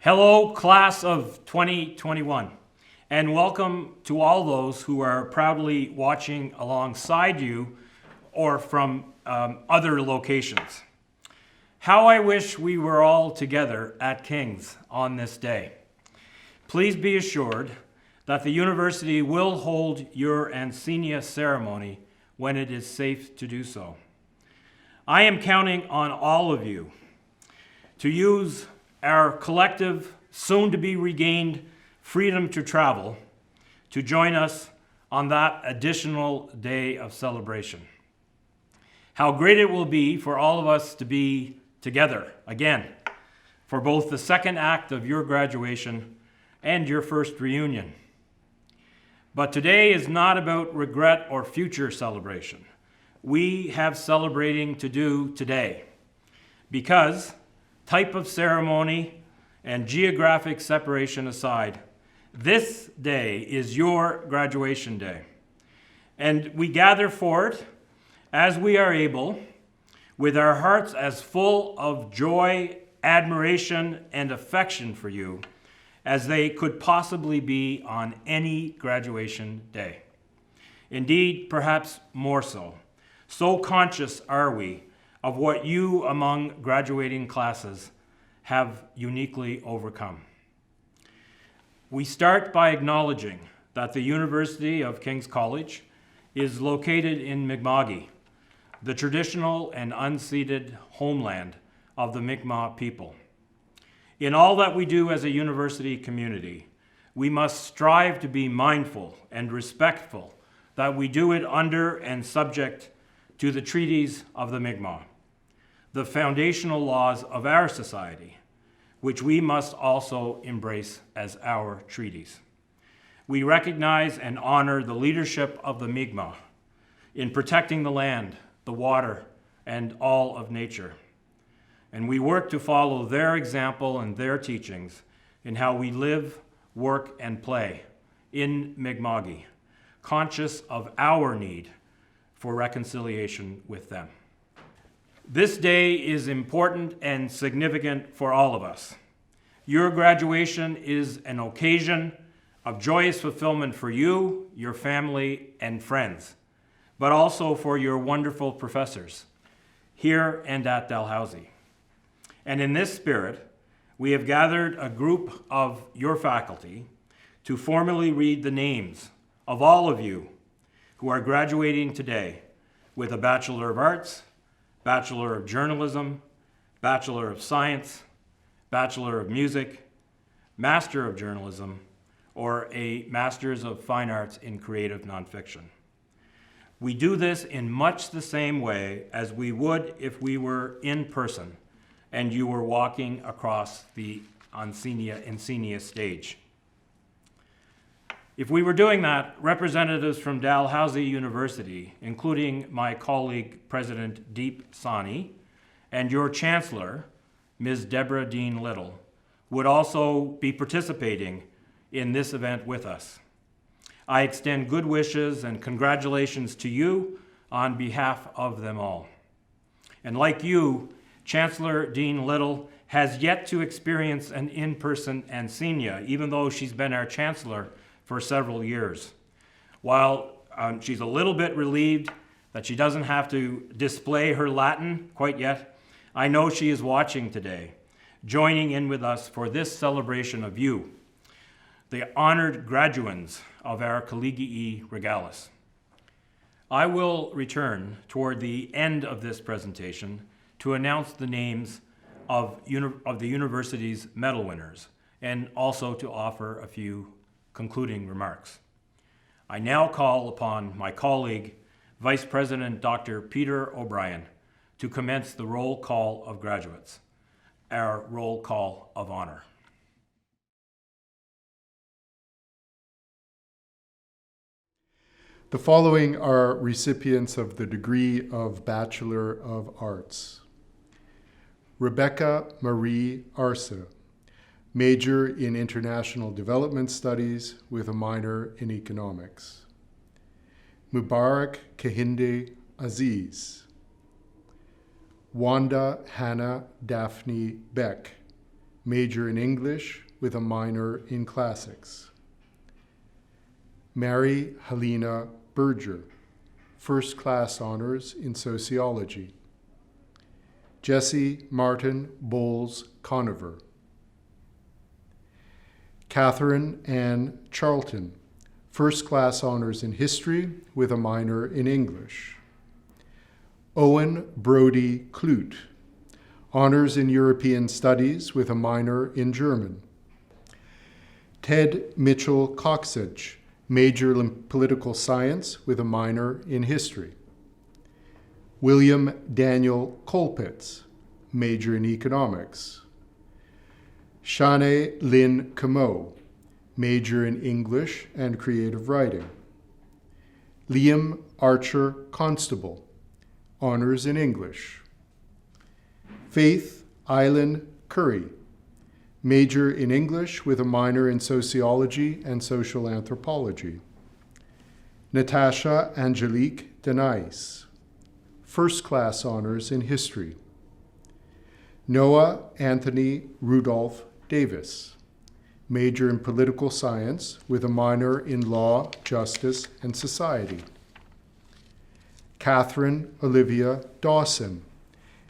Hello, class of 2021, and welcome to all those who are proudly watching alongside you or from other locations. How I wish we were all together at King's on this day. Please be assured that the university will hold your insignia ceremony when it is safe to do so. I am counting on all of you to use our collective, soon-to-be regained freedom to travel to join us on that additional day of celebration. How great it will be for all of us to be together again for both the second act of your graduation and your first reunion. But today is not about regret or future celebration. We have celebrating to do today because type of ceremony and geographic separation aside, this day is your graduation day. And we gather for it as we are able, with our hearts as full of joy, admiration, and affection for you as they could possibly be on any graduation day. Indeed, perhaps more so. So conscious are we of what you among graduating classes have uniquely overcome. We start by acknowledging that the University of King's College is located in Mi'kma'ki, the traditional and unceded homeland of the Mi'kmaq people. In all that we do as a university community, we must strive to be mindful and respectful that we do it under and subject to the treaties of the Mi'kmaq, the foundational laws of our society, which we must also embrace as our treaties. We recognize and honor the leadership of the Mi'kmaq in protecting the land, the water, and all of nature. And we work to follow their example and their teachings in how we live, work, and play in Mi'kma'ki, conscious of our need for reconciliation with them. This day is important and significant for all of us. Your graduation is an occasion of joyous fulfillment for you, your family, and friends, but also for your wonderful professors here and at Dalhousie. And in this spirit, we have gathered a group of your faculty to formally read the names of all of you who are graduating today with a Bachelor of Arts, Bachelor of Journalism, Bachelor of Science, Bachelor of Music, Master of Journalism, or a Master's of Fine Arts in Creative Nonfiction. We do this in much the same way as we would if we were in person and you were walking across the insignia stage. If we were doing that, representatives from Dalhousie University, including my colleague, President Deep Sani, and your Chancellor, Ms. Deborah Dean Little, would also be participating in this event with us. I extend good wishes and congratulations to you on behalf of them all. And like you, Chancellor Dean Little has yet to experience an in-person insignia, even though she's been our Chancellor for several years. While she's a little bit relieved that she doesn't have to display her Latin quite yet, I know she is watching today, joining in with us for this celebration of you, the honored graduands of our Collegii Regalis. I will return toward the end of this presentation to announce the names of the university's medal winners and also to offer a few concluding remarks. I now call upon my colleague, Vice President Dr. Peter O'Brien, to commence the roll call of graduates, our roll call of honor. The following are recipients of the degree of Bachelor of Arts. Rebecca Marie Arce, major in International Development Studies with a minor in Economics. Mubarak Kehinde Aziz. Wanda Hannah Daphne Beck, major in English with a minor in classics. Mary Helena Berger, first-class honors in sociology. Jesse Martin Bowles Conover. Catherine Ann Charlton, first-class honors in history with a minor in English. Owen Brody Clute, honors in European Studies with a minor in German. Ted Mitchell Coxedge, major in political science with a minor in history. William Daniel Colpitz, major in economics. Shanae Lynn Camo, major in English and creative writing. Liam Archer Constable, honors in English. Faith Eileen Curry, major in English with a minor in sociology and social anthropology. Natasha Angelique Denais, first-class honors in history. Noah Anthony Rudolph Davis, major in political science with a minor in law, justice, and society. Catherine Olivia Dawson,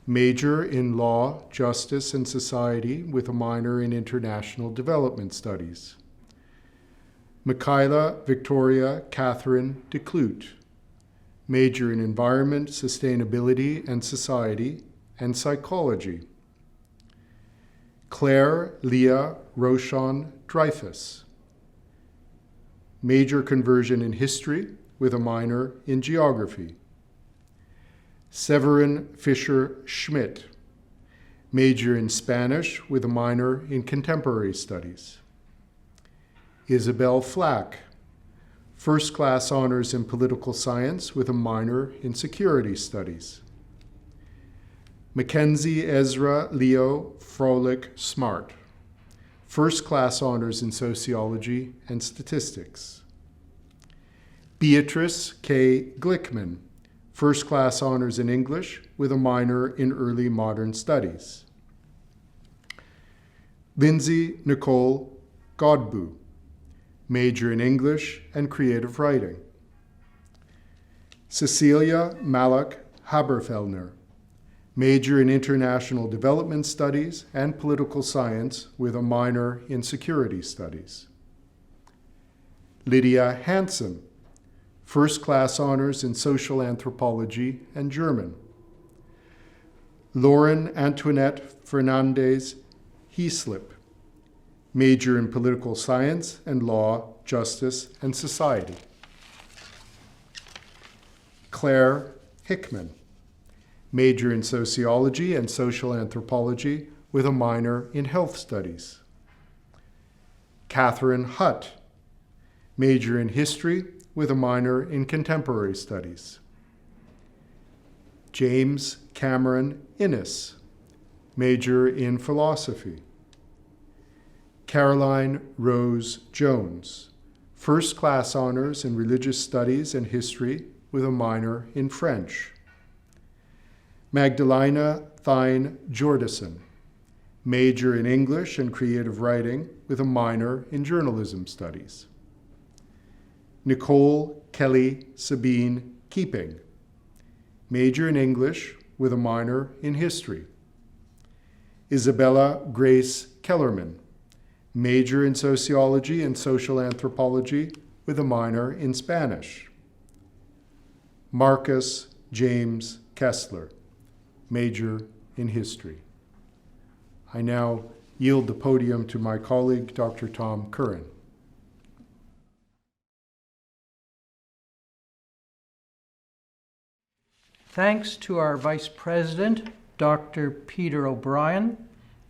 major in law, justice, and society with a minor in international development studies. Michaela Victoria Catherine DeClute, major in environment, sustainability, and society, and psychology. Claire Leah Rochon Dreyfus, major conversion in history with a minor in geography. Severin Fisher Schmidt, major in Spanish with a minor in contemporary studies. Isabel Flack, first-class honors in political science with a minor in security studies. Mackenzie Ezra Leo Froelich Smart, first-class honors in sociology and statistics. Beatrice K. Glickman, first-class honors in English with a minor in early modern studies. Lindsay Nicole Godbout, major in English and creative writing. Cecilia Malak Haberfellner, major in international development studies and political science with a minor in security studies. Lydia Hansen, first-class honors in social anthropology and German. Lauren Antoinette Fernandez Heaslip, major in political science and law, justice, and society. Claire Hickman, major in sociology and social anthropology with a minor in health studies. Catherine Hutt, major in history with a minor in contemporary studies. James Cameron Innes, major in philosophy. Caroline Rose Jones, first-class honors in religious studies and history with a minor in French. Magdalena Thine Jordison, major in English and creative writing with a minor in journalism studies. Nicole Kelly Sabine Keeping, major in English with a minor in history. Isabella Grace Kellerman, major in sociology and social anthropology with a minor in Spanish. Marcus James Kessler, major in history. I now yield the podium to my colleague, Dr. Tom Curran. Thanks to our Vice President, Dr. Peter O'Brien,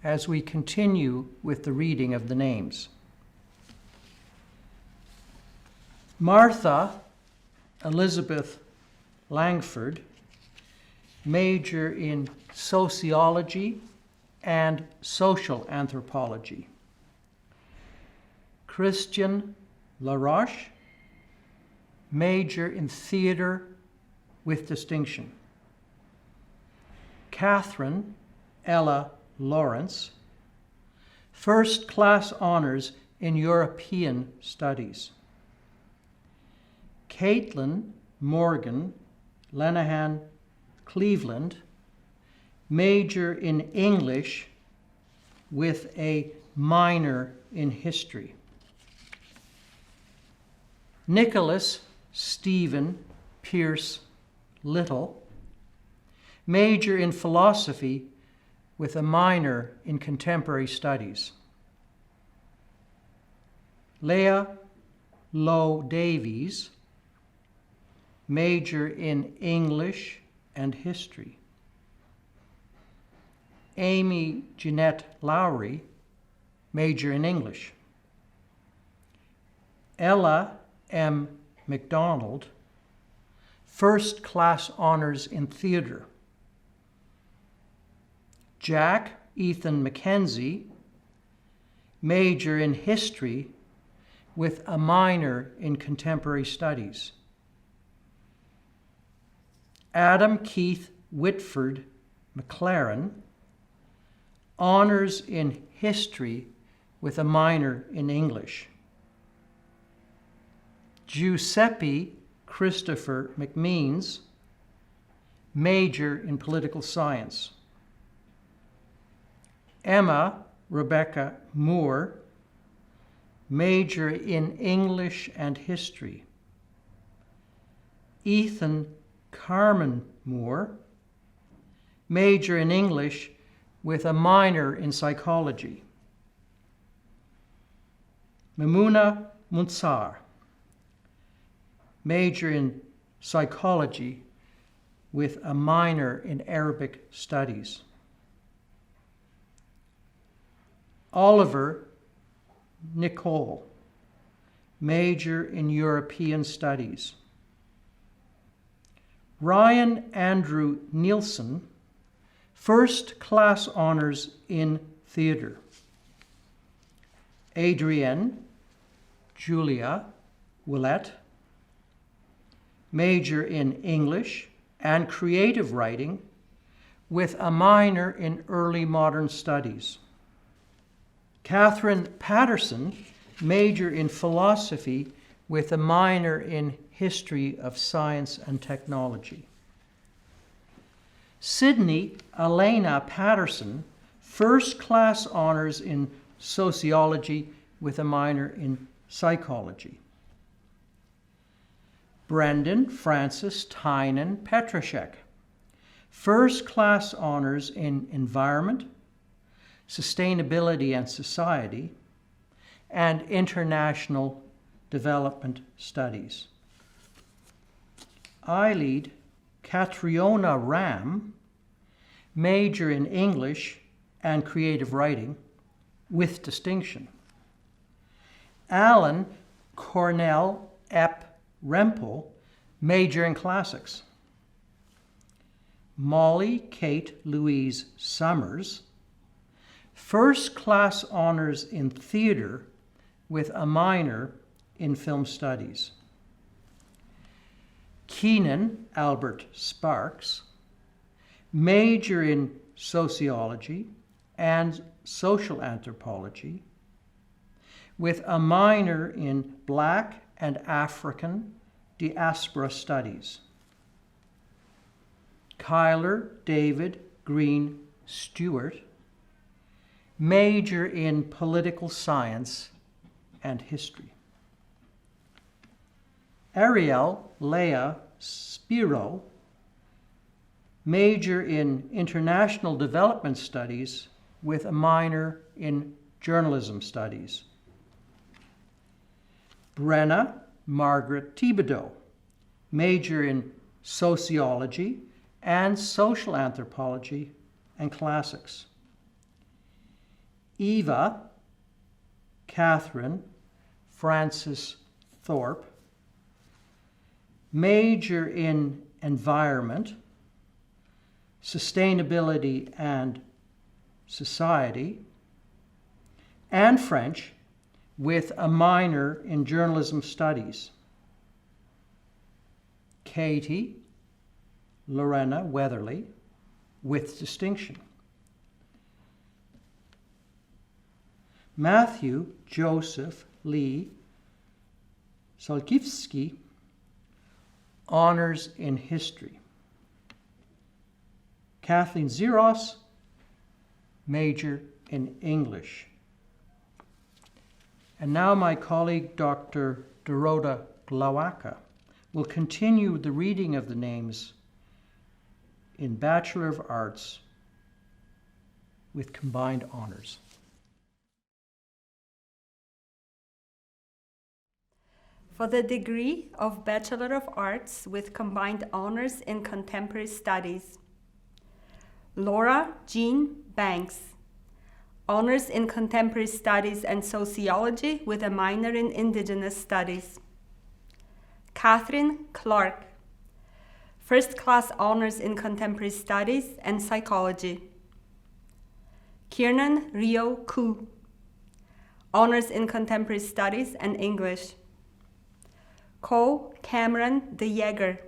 as we continue with the reading of the names. Martha Elizabeth Langford, major in sociology and social anthropology. Christian LaRoche, major in theater with distinction. Catherine Ella Lawrence, first-class honors in European Studies. Caitlin Morgan Lenahan Cleveland, major in English with a minor in history. Nicholas Stephen Pierce Little, major in philosophy with a minor in contemporary studies. Leah Lowe Davies, major in English and history. Amy Jeanette Lowry, major in English. Ella M. McDonald, first-class honors in theater. Jack Ethan McKenzie, major in history with a minor in contemporary studies. Adam Keith Whitford McLaren, honors in history with a minor in English. Giuseppe Christopher McMeans, major in political science. Emma Rebecca Moore, major in English and history. Ethan Carmen Moore, major in English with a minor in psychology. Mamuna Munsar, major in psychology with a minor in Arabic studies. Oliver Nicole, major in European studies. Ryan Andrew Nielsen, first-class honors in theater. Adrienne Julia Willett, major in English and creative writing with a minor in early modern studies. Catherine Patterson, major in philosophy with a minor in history of science and technology. Sydney Elena Patterson, first-class honors in sociology with a minor in psychology. Brendan Francis Tynan Petrashek, first-class honors in environment, sustainability and society, and international development studies. Eilid Catriona Ram, major in English and creative writing with distinction. Alan Cornell Epp Rempel, major in classics. Molly Kate Louise Summers, first-class honors in theater with a minor in film studies. Keenan Albert Sparks, major in sociology and social anthropology with a minor in Black and African diaspora studies. Kyler David Green Stewart, major in political science and history. Ariel Leah Spiro, major in international development studies with a minor in journalism studies. Brenna Margaret Thibodeau, major in sociology and social anthropology and classics. Eva Catherine Francis Thorpe, major in environment, sustainability and society, and French with a minor in journalism studies. Katie Lorena Weatherly with distinction. Matthew Joseph Lee Solkiewski, Honors in History. Kathleen Ziros, Major in English. And now my colleague, Dr. Dorota Glowacka, will continue the reading of the names in Bachelor of Arts with combined honors. For the degree of Bachelor of Arts with combined honors in Contemporary Studies, Laura Jean Banks, Honors in Contemporary Studies and Sociology with a minor in Indigenous Studies. Catherine Clark, First Class Honors in Contemporary Studies and Psychology. Kiernan Rio Koo, Honors in Contemporary Studies and English. Cole Cameron De Jager,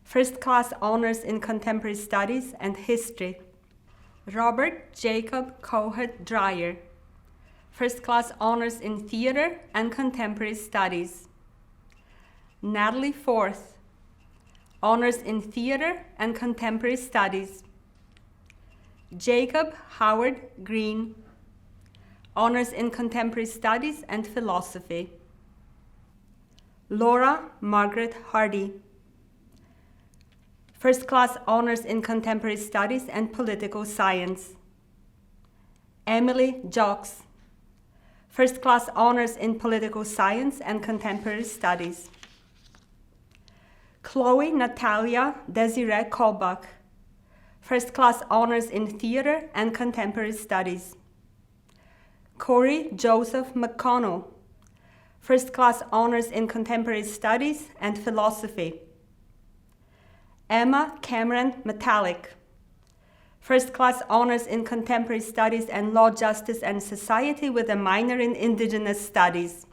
First Class Honors in Contemporary Studies and History. Robert Jacob Cohet Dreyer, First Class Honors in Theater and Contemporary Studies. Natalie Forth, Honors in Theater and Contemporary Studies. Jacob Howard Green, Honors in Contemporary Studies and Philosophy. Laura Margaret Hardy, First Class Honors in Contemporary Studies and Political Science. Emily Jocks, First Class Honors in Political Science and Contemporary Studies. Chloe Natalia Desiree Kolbach, First Class Honors in Theater and Contemporary Studies. Corey Joseph McConnell, First Class Honors in Contemporary Studies and Philosophy. Emma Cameron Metallic, First Class Honors in Contemporary Studies and Law, Justice and Society with a minor in Indigenous Studies.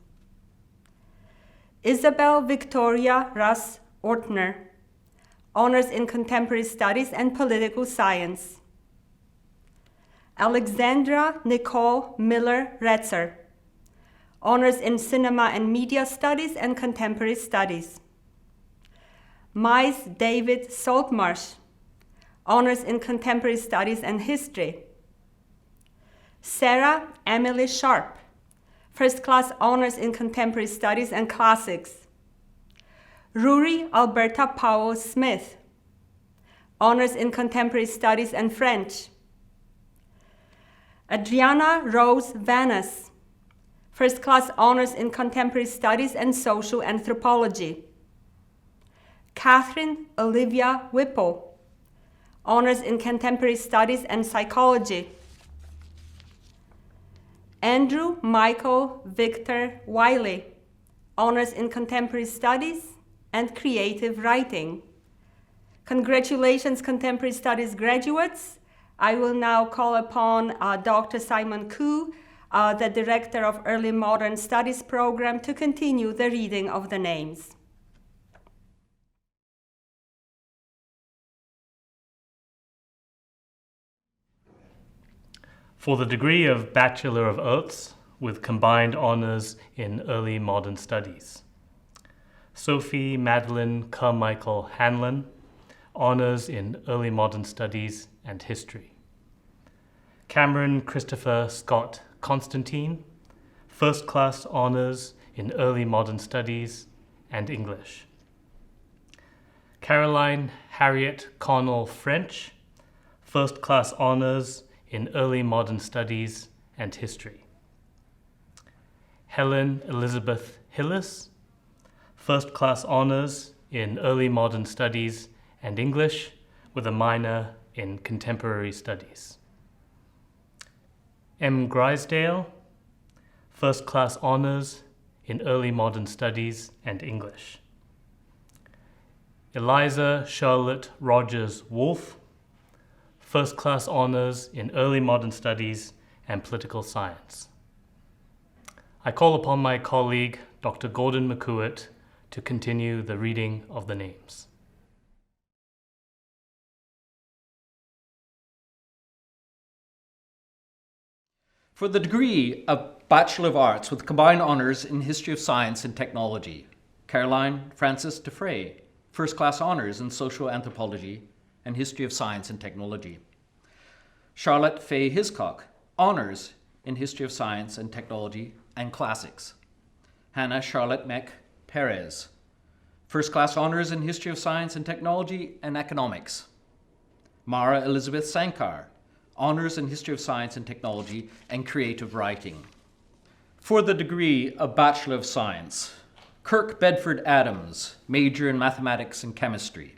Isabel Victoria Russ Ortner, Honors in Contemporary Studies and Political Science. Alexandra Nicole Miller Retzer, Honors in Cinema and Media Studies and Contemporary Studies. Mize David Saltmarsh, Honors in Contemporary Studies and History. Sarah Emily Sharp, First Class Honors in Contemporary Studies and Classics. Ruri Alberta Powell Smith, Honors in Contemporary Studies and French. Adriana Rose Vanas, First Class Honors in Contemporary Studies and Social Anthropology. Catherine Olivia Whipple, Honors in Contemporary Studies and Psychology. Andrew Michael Victor Wiley, Honors in Contemporary Studies and Creative Writing. Congratulations, Contemporary Studies graduates. I will now call upon Dr. Simon Koo, the Director of Early Modern Studies Program, to continue the reading of the names. For the degree of Bachelor of Arts with combined honors in Early Modern Studies, Sophie Madeline Carmichael Hanlon, honors in Early Modern Studies and History. Cameron Christopher Scott Constantine, First Class Honors in Early Modern Studies and English. Caroline Harriet Connell French, First Class Honors in Early Modern Studies and History. Helen Elizabeth Hillis, First Class Honors in Early Modern Studies and English with a minor in Contemporary Studies. M. Grisdale, First Class Honors in Early Modern Studies and English. Eliza Charlotte Rogers Wolfe, First Class Honors in Early Modern Studies and Political Science. I call upon my colleague, Dr. Gordon McCuitt, to continue the reading of the names. For the degree of Bachelor of Arts with combined honors in History of Science and Technology, Caroline Frances DeFrey, First Class Honors in Social Anthropology and History of Science and Technology. Charlotte Fay Hiscock, Honors in History of Science and Technology and Classics. Hannah Charlotte Meck Perez, First Class Honors in History of Science and Technology and Economics. Mara Elizabeth Sankar, Honors in History of Science and Technology and Creative Writing. For the degree of Bachelor of Science, Kirk Bedford Adams, Major in Mathematics and Chemistry.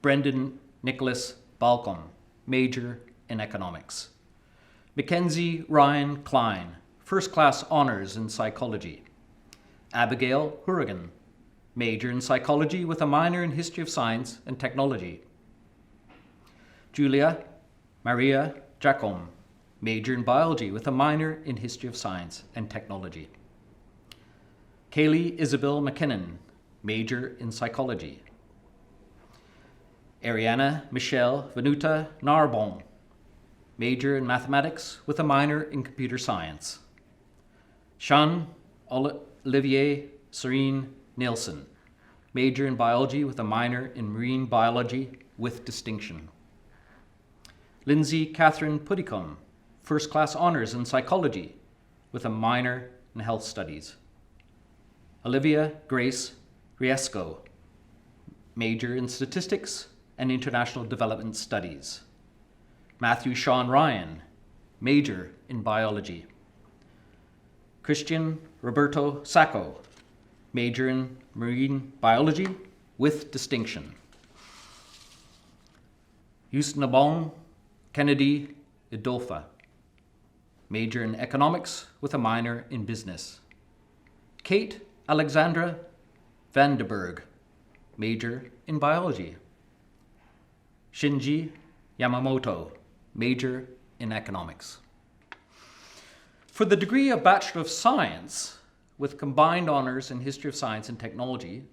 Brendan Nicholas Balcom, Major in Economics. Mackenzie Ryan Klein, First Class Honors in Psychology. Abigail Hourigan, Major in Psychology with a minor in History of Science and Technology. Julia Maria Jacome, Major in Biology with a minor in History of Science and Technology. Kaylee Isabel McKinnon, Major in Psychology. Ariana Michelle Venuta Narbonne, Major in Mathematics with a minor in Computer Science. Sean Olivier Serene Nielsen, Major in Biology with a minor in Marine Biology with distinction. Lindsay Catherine Puddicombe, First Class Honors in Psychology with a minor in Health Studies. Olivia Grace Riesco, Major in Statistics and International Development Studies. Matthew Sean Ryan, Major in Biology. Christian Roberto Sacco, Major in Marine Biology with distinction. Yusnabong Kennedy Idolfa, Major in Economics with a minor in Business. Kate Alexandra Vandenberg, Major in Biology. Shinji Yamamoto, Major in Economics. For the degree of Bachelor of Science with combined honors in History of Science and Technology,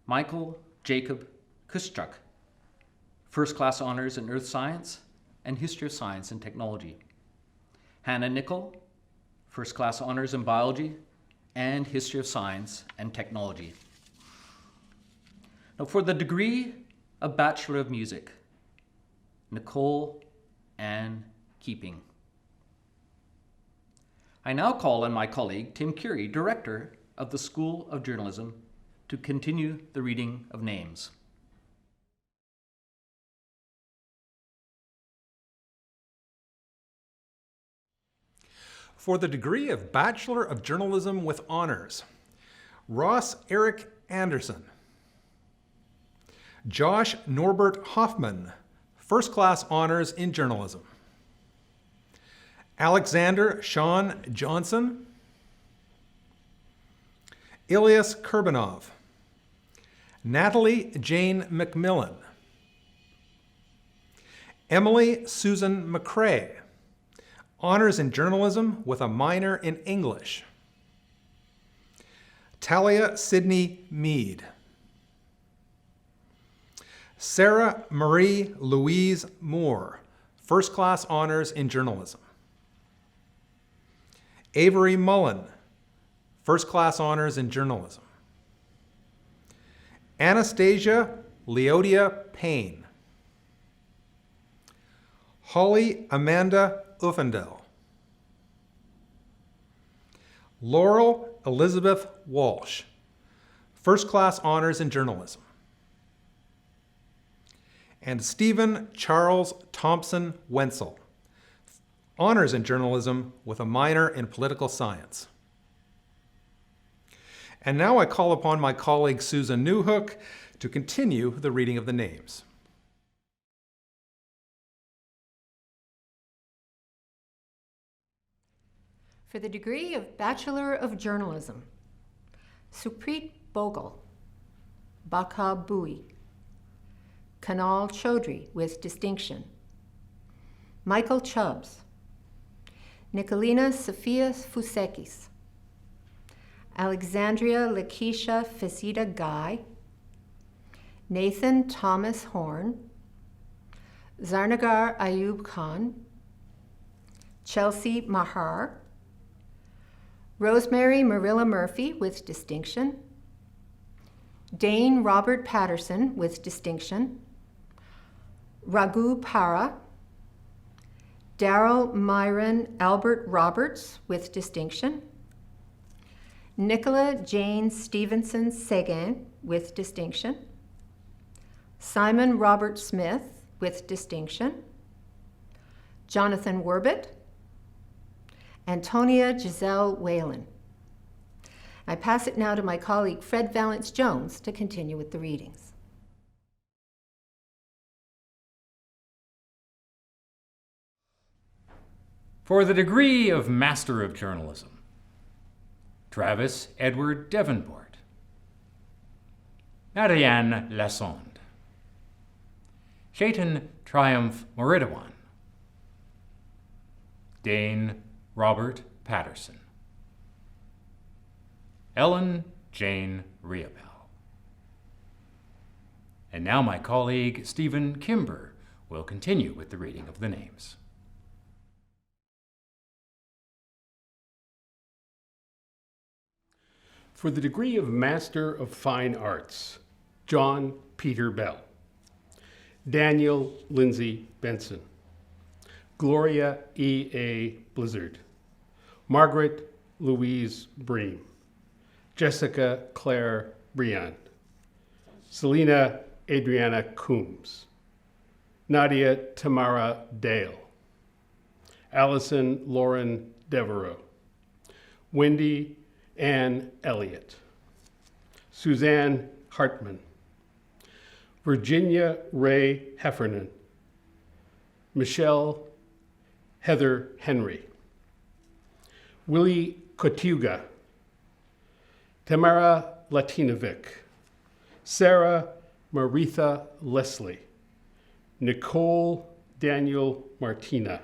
Michael Jacob Kuschuk, First Class Honors in Earth Science and History of Science and Technology. Hannah Nickel, First Class Honors in Biology and History of Science and Technology. Now for the degree of Bachelor of Music, Nicole Ann Keeping. I now call on my colleague Tim Curie, Director of the School of Journalism, to continue the reading of names. For the degree of Bachelor of Journalism with Honors, Ross Eric Anderson. Josh Norbert Hoffman, First Class Honors in Journalism. Alexander Sean Johnson. Ilyas Kurbanov. Natalie Jane McMillan. Emily Susan McCrae, Honors in Journalism with a minor in English. Talia Sidney Mead. Sarah Marie Louise Moore, First Class Honors in Journalism. Avery Mullen, First Class Honors in Journalism. Anastasia Leodia Payne. Holly Amanda Uffendell. Laurel Elizabeth Walsh, First Class Honors in Journalism. And Stephen Charles Thompson Wenzel, Honors in Journalism with a minor in Political Science. And now I call upon my colleague Susan Newhook to continue the reading of the names. For the degree of Bachelor of Journalism, Supreet Bogle, Baka Bui, Kanal Chaudhry with distinction, Michael Chubbs, Nicolina Sophia Fusekis, Alexandria Lakeisha Fesida Guy, Nathan Thomas Horn, Zarnagar Ayub Khan, Chelsea Mahar, Rosemary Marilla Murphy with distinction, Dane Robert Patterson with distinction, Raghu Para, Daryl Myron Albert Roberts with distinction, Nicola Jane Stevenson Seguin with distinction, Simon Robert Smith with distinction, Jonathan Werbett, Antonia Giselle Whalen. I pass it now to my colleague Fred Valence Jones to continue with the readings. For the degree of Master of Journalism, Travis Edward Davenport, Marianne Lassonde, Chaitin Triumph Moridawan, Dane Robert Patterson, Ellen Jane Riabel. And now my colleague Stephen Kimber will continue with the reading of the names. For the degree of Master of Fine Arts, John Peter Bell, Daniel Lindsay Benson, Gloria E.A. Blizzard, Margaret Louise Bream, Jessica Claire Briand, Selena Adriana Coombs, Nadia Tamara Dale, Allison Lauren Devereaux, Wendy Ann Elliott, Suzanne Hartman, Virginia Ray Heffernan, Michelle Heather Henry, Willie Kotuga, Tamara Latinovic, Sarah Maritha Leslie, Nicole Daniel Martina,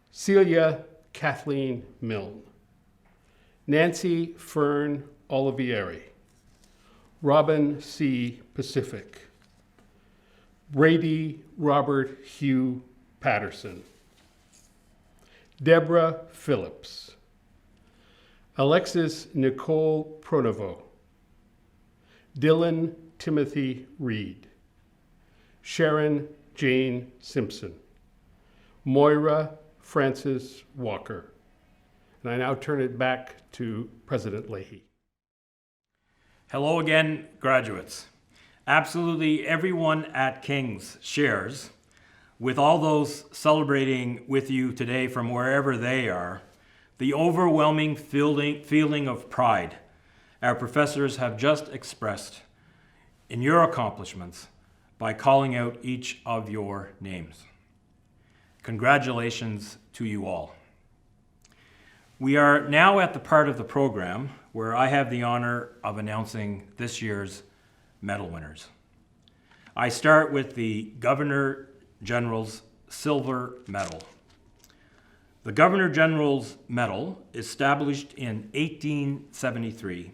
Celia Kathleen Milne, Nancy Fern Olivieri, Robin C. Pacific, Brady Robert Hugh Patterson, Deborah Phillips, Alexis Nicole Pronovo, Dylan Timothy Reed, Sharon Jane Simpson, Moira Frances Walker. And I now turn it back to President Lahey. Hello again, graduates. Absolutely everyone at King's shares with all those celebrating with you today from wherever they are, the overwhelming feeling of pride our professors have just expressed in your accomplishments by calling out each of your names. Congratulations to you all. We are now at the part of the program where I have the honor of announcing this year's medal winners. I start with the Governor General's Silver Medal. The Governor General's Medal, established in 1873,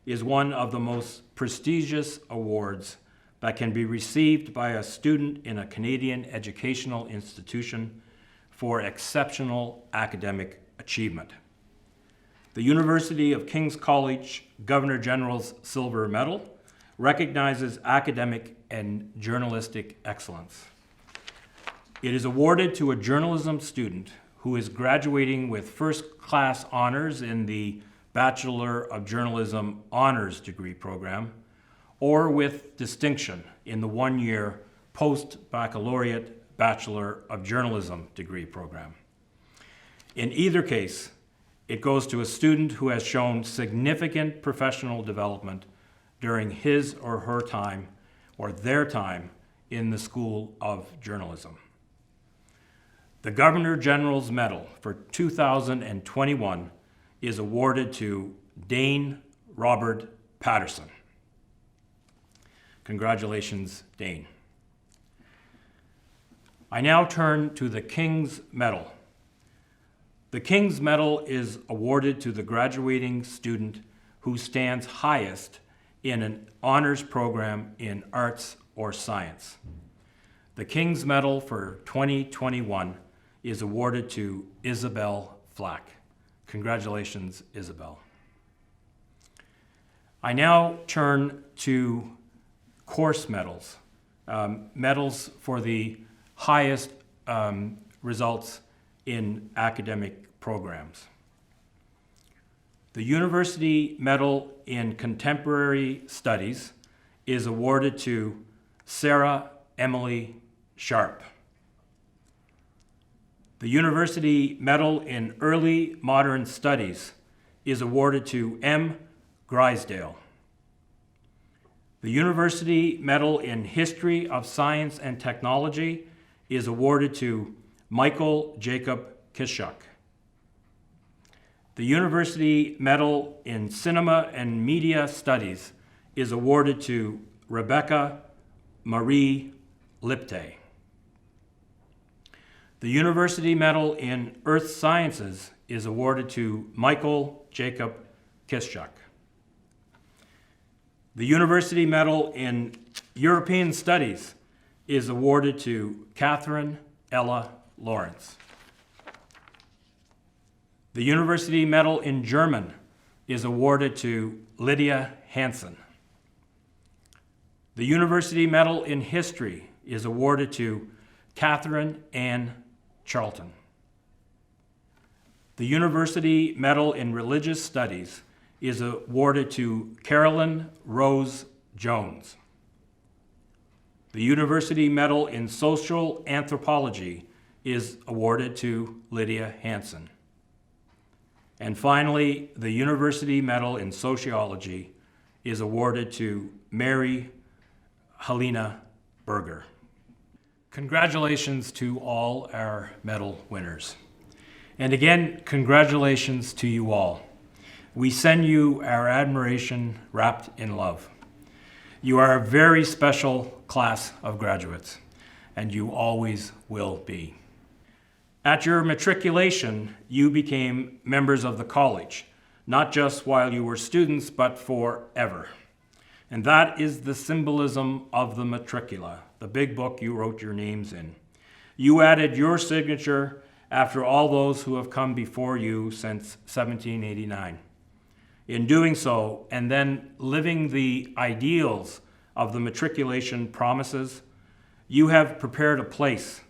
is one of the most prestigious awards that can be received by a student in a Canadian educational institution for exceptional academic achievement. The University of King's College Governor General's Silver Medal recognizes academic and journalistic excellence. It is awarded to a journalism student who is graduating with first-class honors in the Bachelor of Journalism Honors Degree program, or with distinction in the one-year post-baccalaureate Bachelor of Journalism degree program. In either case, it goes to a student who has shown significant professional development during his or her time, or their time, in the School of Journalism. The Governor General's Medal for 2021 is awarded to Dane Robert Patterson. Congratulations, Dane. I now turn to the King's Medal. The King's Medal is awarded to the graduating student who stands highest in an honors program in arts or science. The King's Medal for 2021 is awarded to Isabel Flack. Congratulations, Isabel. I now turn to course medals, medals for the highest results in academic programs. The University Medal in Contemporary Studies is awarded to Sarah Emily Sharp. The University Medal in Early Modern Studies is awarded to M. Grisdale. The University Medal in History of Science and Technology is awarded to Michael Jacob Kishuk. The University Medal in Cinema and Media Studies is awarded to Rebecca Marie Lipte. The University Medal in Earth Sciences is awarded to Michael Jacob Kishuk. The University Medal in European Studies is awarded to Catherine Ella Lawrence. The University Medal in German is awarded to Lydia Hansen. The University Medal in History is awarded to Catherine Ann Charlton. The University Medal in Religious Studies is awarded to Carolyn Rose Jones. The University Medal in Social Anthropology is awarded to Lydia Hansen. And finally, the University Medal in Sociology is awarded to Mary Helena Berger. Congratulations to all our medal winners. And again, congratulations to you all. We send you our admiration wrapped in love. You are a very special class of graduates, and you always will be. At your matriculation, you became members of the college, not just while you were students, but forever. And that is the symbolism of the matricula, the big book you wrote your names in. You added your signature after all those who have come before you since 1789. In doing so, and then living the ideals of the matriculation promises, you have prepared a place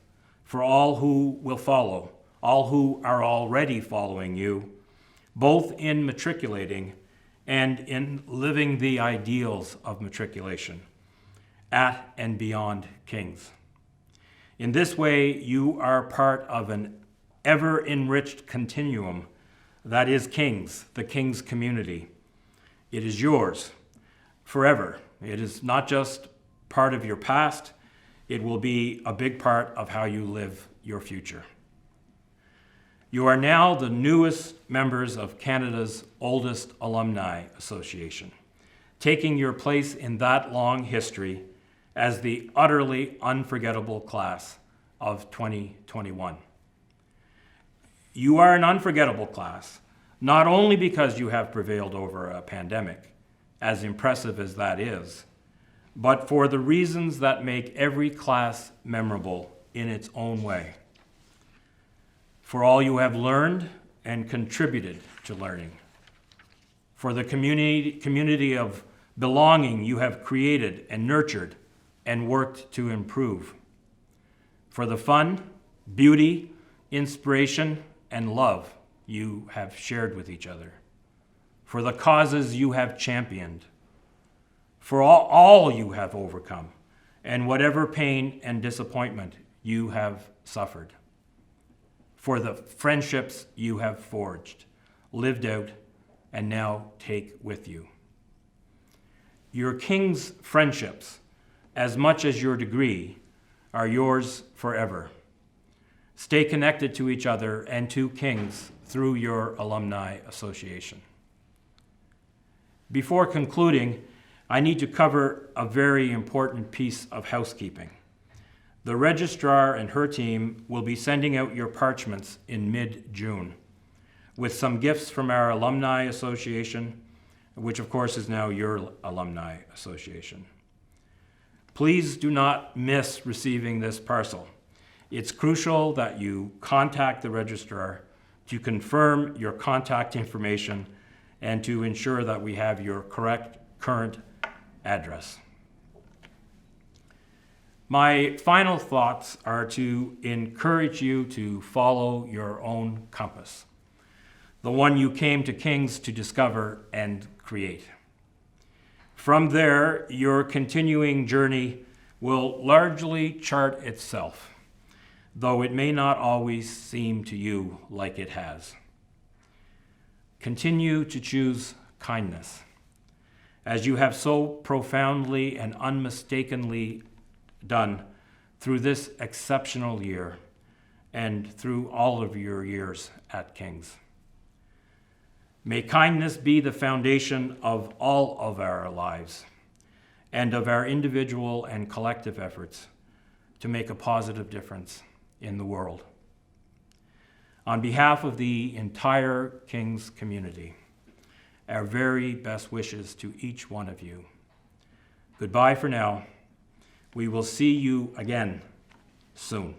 for all who will follow, all who are already following you, both in matriculating and in living the ideals of matriculation at and beyond King's. In this way, you are part of an ever-enriched continuum that is King's, the King's community. It is yours forever. It is not just part of your past, it will be a big part of how you live your future. You are now the newest members of Canada's oldest alumni association, taking your place in that long history as the utterly unforgettable class of 2021. You are an unforgettable class, not only because you have prevailed over a pandemic, as impressive as that is, but for the reasons that make every class memorable in its own way. For all you have learned and contributed to learning. For the community of belonging you have created and nurtured and worked to improve. For the fun, beauty, inspiration, and love you have shared with each other. For the causes you have championed. For all you have overcome, and whatever pain and disappointment you have suffered. For the friendships you have forged, lived out, and now take with you. Your King's friendships, as much as your degree, are yours forever. Stay connected to each other and to King's through your alumni association. Before concluding, I need to cover a very important piece of housekeeping. The registrar and her team will be sending out your parchments in mid-June with some gifts from our alumni association, which of course is now your alumni association. Please do not miss receiving this parcel. It's crucial that you contact the registrar to confirm your contact information and to ensure that we have your correct current address. My final thoughts are to encourage you to follow your own compass, the one you came to King's to discover and create. From there, your continuing journey will largely chart itself, though it may not always seem to you like it has. Continue to choose kindness, as you have so profoundly and unmistakably done through this exceptional year and through all of your years at King's. May kindness be the foundation of all of our lives and of our individual and collective efforts to make a positive difference in the world. On behalf of the entire King's community, our very best wishes to each one of you. Goodbye for now. We will see you again soon.